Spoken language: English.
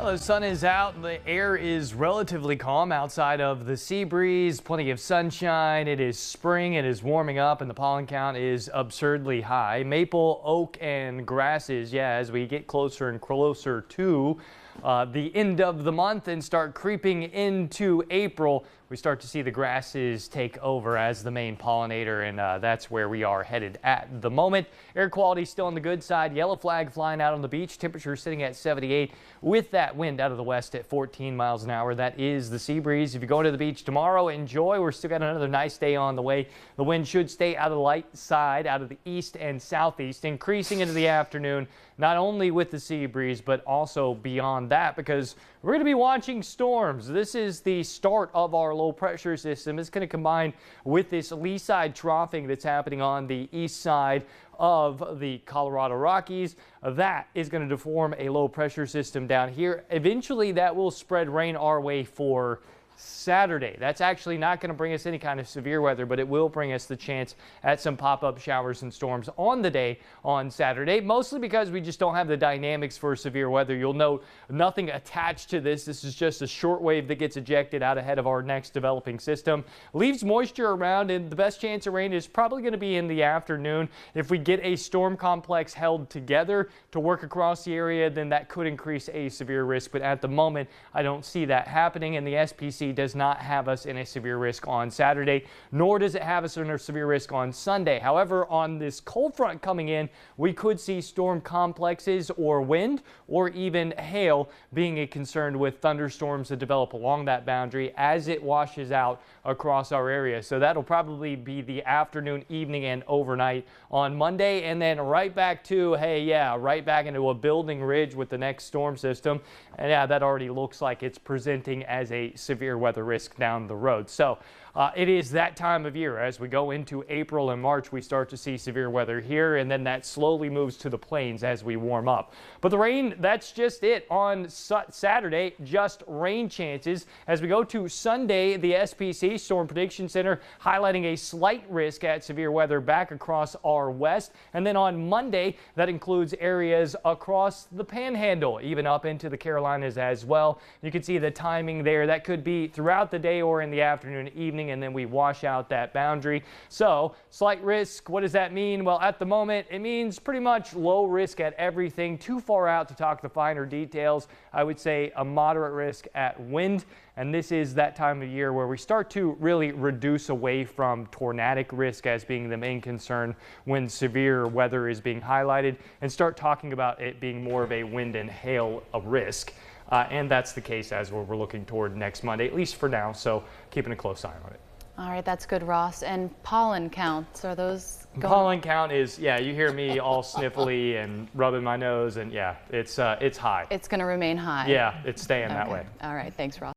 Well, the sun is out. The air is relatively calm outside of the sea breeze. Plenty of sunshine. It is spring. It is warming up, and the pollen count is absurdly high. Maple, oak, and grasses. Yeah, as we get closer and closer to the end of the month and start creeping into April, we start to see the grasses take over as the main pollinator, and that's where we are headed at the moment. Air quality still on the good side. Yellow flag flying out on the beach. Temperature sitting at 78 with that wind out of the west at 14 miles an hour. That is the sea breeze. If you go to the beach tomorrow, enjoy. We're still got another nice day on the way. The wind should stay out of the light side, out of the east and southeast, increasing into the afternoon, not only with the sea breeze, but also beyond that, because we're going to be watching storms. This is the start of our low pressure system. It's going to combine with this lee side troughing that's happening on the east side of the Colorado Rockies. That is going to deform a low pressure system down here. Eventually that will spread rain our way for Saturday. That's actually not going to bring us any kind of severe weather, but it will bring us the chance at some pop-up showers and storms on the day on Saturday, mostly because we just don't have the dynamics for severe weather. You'll note nothing attached to this. This is just a short wave that gets ejected out ahead of our next developing system. Leaves moisture around, and the best chance of rain is probably going to be in the afternoon. If we get a storm complex held together to work across the area, then that could increase a severe risk, but at the moment I don't see that happening, and the SPC does not have us in a severe risk on Saturday, nor does it have us in a severe risk on Sunday. However, on this cold front coming in, we could see storm complexes or wind or even hail being a concern, with thunderstorms that develop along that boundary as it washes out across our area. So that'll probably be the afternoon, evening, and overnight on Monday, and then right back to, right back into a building ridge with the next storm system. And yeah, that already looks like it's presenting as a severe weather risk down the road. So it is that time of year. As we go into April and March, we start to see severe weather here, and then that slowly moves to the plains as we warm up. But the rain, that's just it on Saturday, just rain chances. As we go to Sunday, the SPC Storm Prediction Center highlighting a slight risk at severe weather back across our west. And then on Monday, that includes areas across the Panhandle, even up into the Carolinas as well. You can see the timing there. That could be throughout the day or in the afternoon, evening, and then we wash out that boundary. So slight risk, what does that mean? Well, at the moment, it means pretty much low risk at everything. Too far out to talk the finer details. I would say a moderate risk at wind. And this is that time of year where we start to really reduce away from tornadic risk as being the main concern when severe weather is being highlighted, and start talking about it being more of a wind and hail risk. And that's the case as we're looking toward next Monday, at least for now. So keeping a close eye on it. All right, that's good, Ross. And pollen counts, are those going? Pollen count is, yeah, you hear me all sniffly and rubbing my nose, and yeah, it's high. It's going to remain high. Yeah, it's staying that way. All right, thanks, Ross.